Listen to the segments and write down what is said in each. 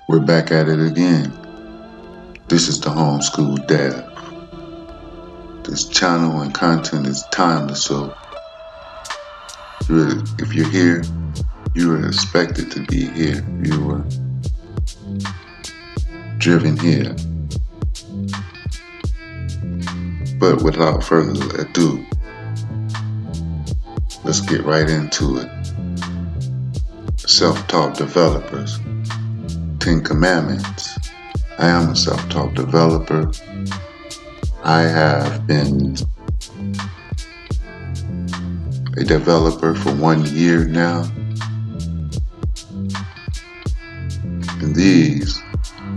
We're back at it again. This is the Homeschool Dev. This channel and content is timeless, so if you're here, you are expected to be here. You were driven here. But without further ado, let's get right into it. Self-taught developers. 10 Commandments. I am a self-taught developer. I have been a developer for 1 year now. And these,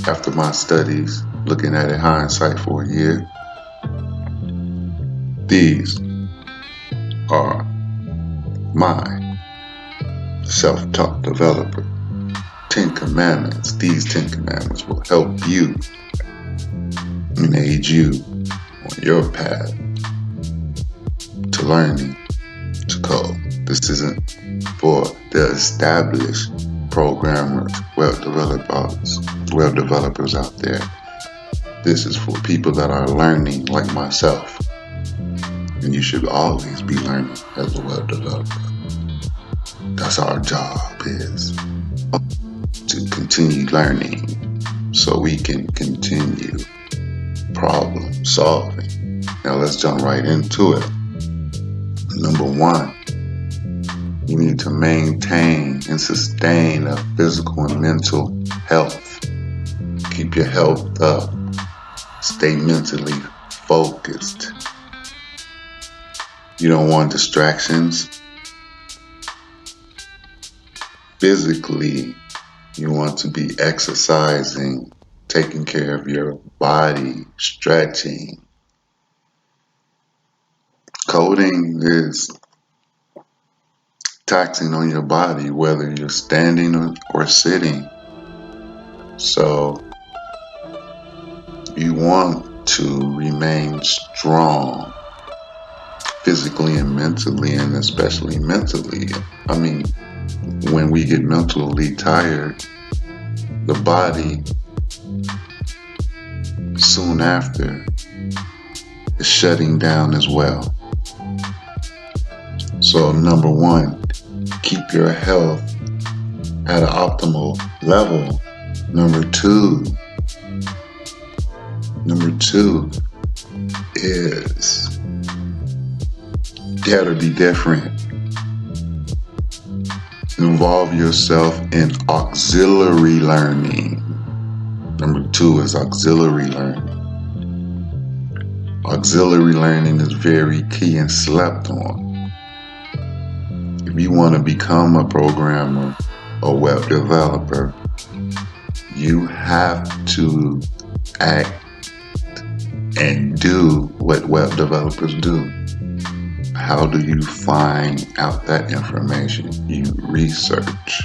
after my studies, looking at it hindsight for a year, these are my self-taught developer 10 Commandments. These 10 Commandments will help you and aid you on your path to learning to code. This isn't for the established programmers, web developers out there. This is for people that are learning like myself. And you should always be learning as a web developer. That's our job, is to continue learning so we can continue problem solving. Now let's jump right into it. Number 1, you need to maintain and sustain a physical and mental health. Keep your health up. Stay mentally focused. You don't want distractions. Physically, you want to be exercising, taking care of your body, stretching. Coding is taxing on your body, whether you're standing or sitting. So you want to remain strong physically and mentally, and especially mentally. When we get mentally tired, the body soon after is shutting down as well. So number 1, keep your health at an optimal level. Number two is gotta be different. Involve yourself in auxiliary learning. Number 2 is auxiliary learning. Auxiliary learning is very key and slept on. If you want to become a programmer or web developer, you have to act and do what web developers do. How do you find out that information? You research.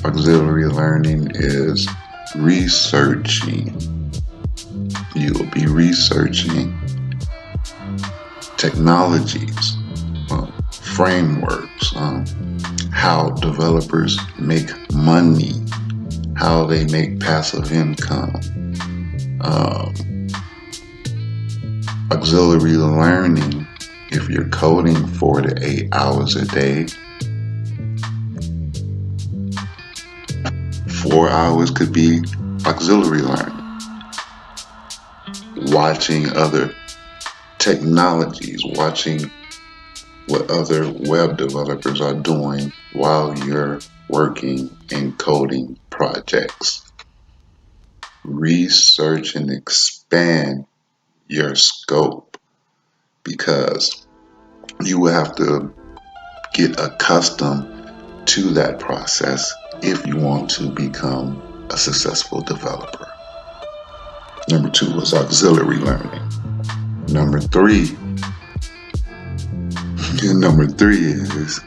Auxiliary learning is researching. You'll be researching technologies, frameworks, how developers make money, how they make passive income. Auxiliary learning, if you're coding 4 to 8 hours a day, 4 hours could be auxiliary learning. Watching other technologies, watching what other web developers are doing while you're working in coding projects. Research and expand your scope, because you will have to get accustomed to that process if you want to become a successful developer. Number 2 was auxiliary learning. Number 3 is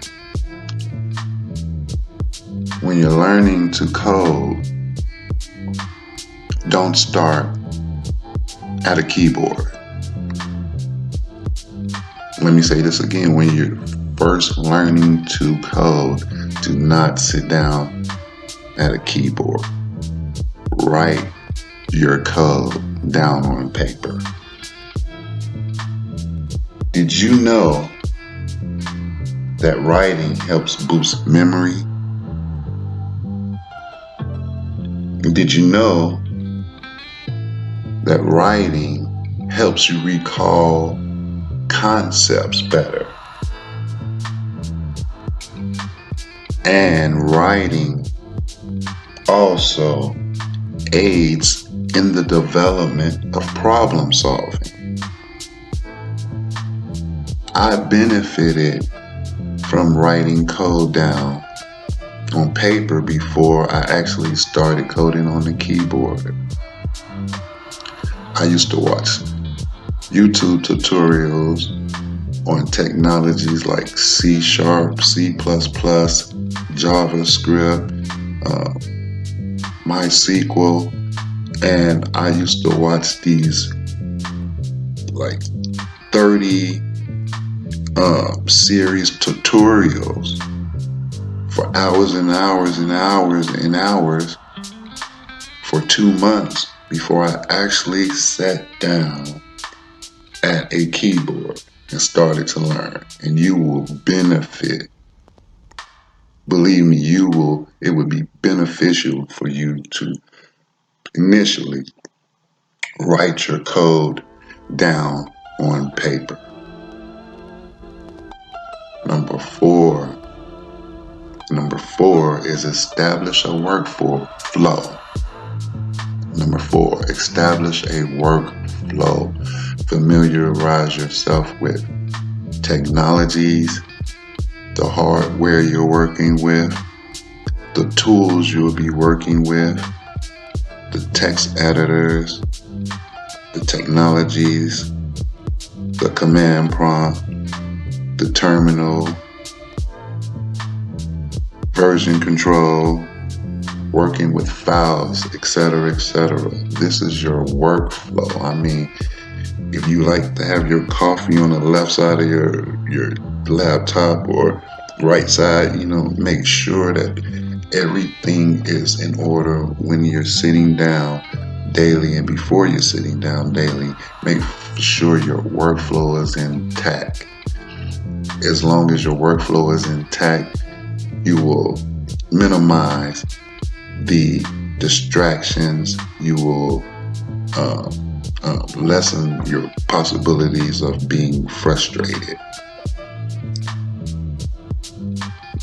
when you're learning to code, don't start at a keyboard. Let me say this again. When you're first learning to code, do not sit down at a keyboard. write your code down on paper. Did you know that writing helps boost memory? Did you know that writing helps you recall concepts better? And writing also aids in the development of problem solving. I benefited from writing code down on paper before I actually started coding on the keyboard. I used to watch YouTube tutorials on technologies like C#, C++, JavaScript, MySQL, and I used to watch these like 30 series tutorials for hours and hours and hours and hours for 2 months before I actually sat down at a keyboard and started to learn. And you will benefit. Believe me, it would be beneficial for you to initially write your code down on paper. Number four is establish a workflow. Number 4, establish a workflow. Familiarize yourself with technologies, the hardware you're working with, the tools you'll be working with, the text editors, the technologies, the command prompt, the terminal, version control, working with files, etc., etc. This is your workflow. I mean, if you like to have your coffee on the left side of your laptop or right side, make sure that everything is in order when you're sitting down daily, and before you're sitting down daily, make sure your workflow is intact. As long as your workflow is intact, you will minimize the distractions. You will lessen your possibilities of being frustrated.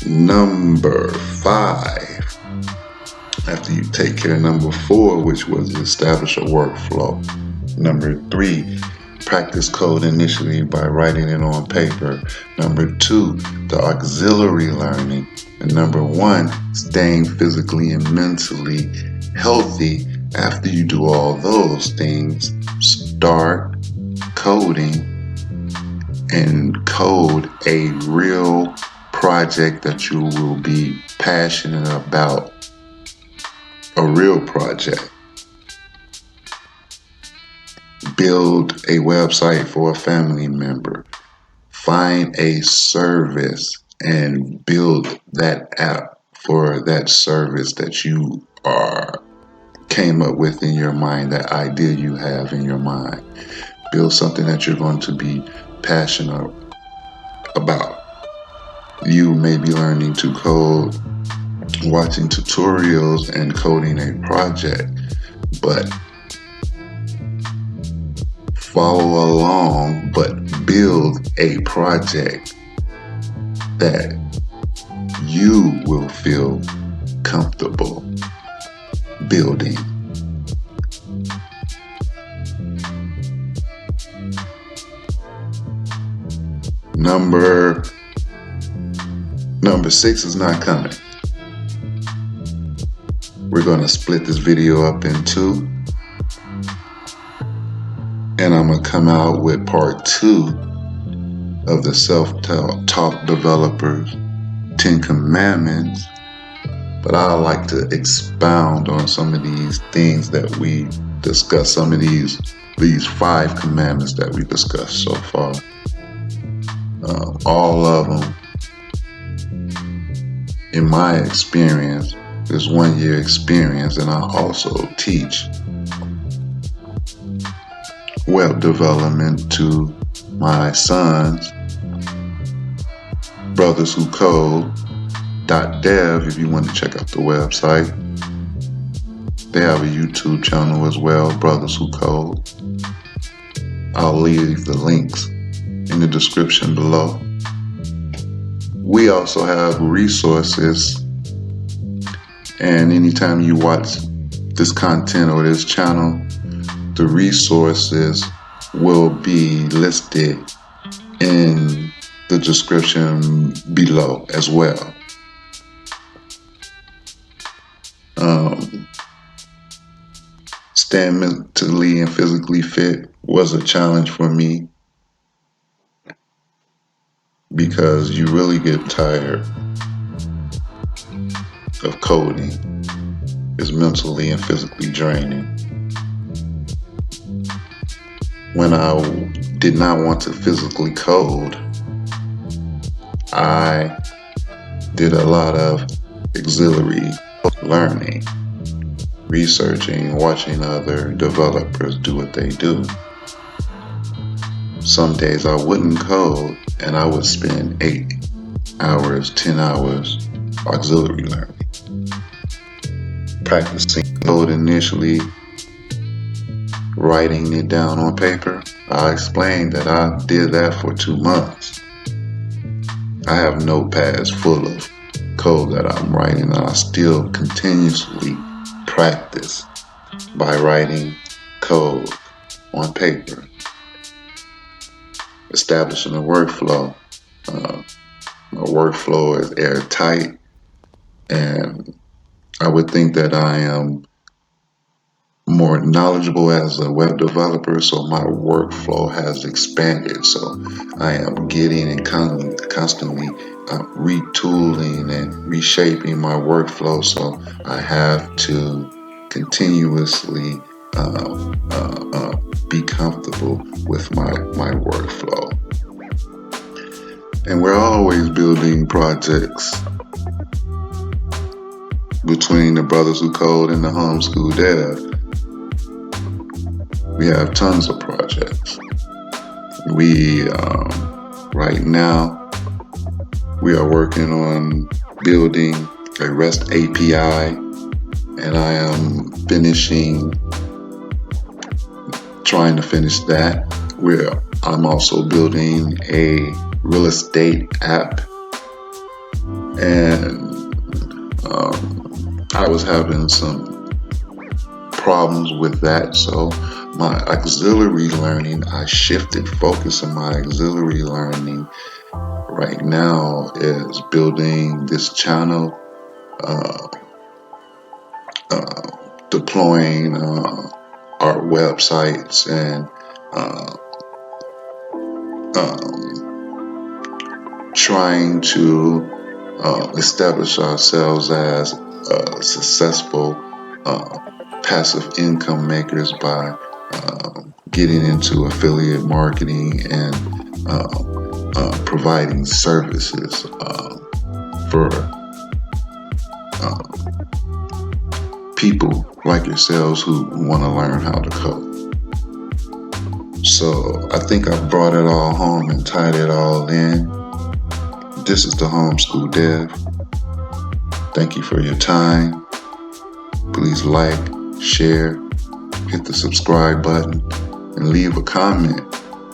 Number 5, after you take care of number 4, which was establish a workflow. Number 3, practice code initially by writing it on paper. Number 2, the auxiliary learning. And number 1, staying physically and mentally healthy. After you do all those things, start coding and code a real project that you will be passionate about. A real project. Build a website for a family member. Find a service and build that app for that service that you came up with in your mind, that idea you have in your mind. Build something that you're going to be passionate about. You may be learning to code, watching tutorials, and coding a project, but follow along, but build a project that you will feel comfortable building. Number 6 is not coming. We're going to split this video up in 2. And I'm going to come out with part 2 of the self-taught developers 10 commandments. But I like to expound on some of these things that we discussed, some of these 5 commandments that we discussed so far. All of them, in my experience, this 1 year experience, and I also teach web development to my sons, Brothers Who Code .dev if you want to check out the website. They have a YouTube channel as well, Brothers Who Code. I'll leave the links in the description below. We also have resources, and anytime you watch this content or this channel, the resources will be listed in the description below as well. Staying mentally and physically fit was a challenge for me, because you really get tired of coding. It's mentally and physically draining. When I did not want to physically code, I did a lot of auxiliary learning, researching, watching other developers do what they do. Some days I wouldn't code, and I would spend 8 hours, 10 hours auxiliary learning, practicing code initially, writing it down on paper. I explained that I did that for 2 months. I have notepads full of code that I'm writing, and I still continuously practice by writing code on paper, establishing a workflow. My workflow is airtight, and I would think that I am more knowledgeable as a web developer, so my workflow has expanded. So I am getting and constantly retooling and reshaping my workflow, so I have to continuously be comfortable with my workflow. And we're always building projects between the Brothers Who Code and the Thehomeschooldev. We have tons of projects. We, right now, we are working on building a REST API, and I am trying to finish that. I'm also building a real estate app, and I was having some problems with that, so my auxiliary learning, I shifted focus in my auxiliary learning right now is building this channel, deploying our websites, and trying to establish ourselves as successful passive income makers by getting into affiliate marketing and providing services for people like yourselves who want to learn how to code. So I think I've brought it all home and tied it all in. This is the Thehomeschooldev. Thank you for your time. Please like, share, hit the subscribe button, and leave a comment.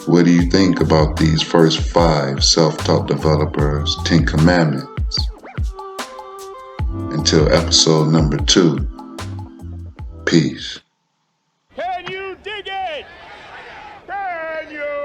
What do you think about these first 5 self-taught developers' 10 commandments? Until episode number 2, peace. Can you dig it? Can you?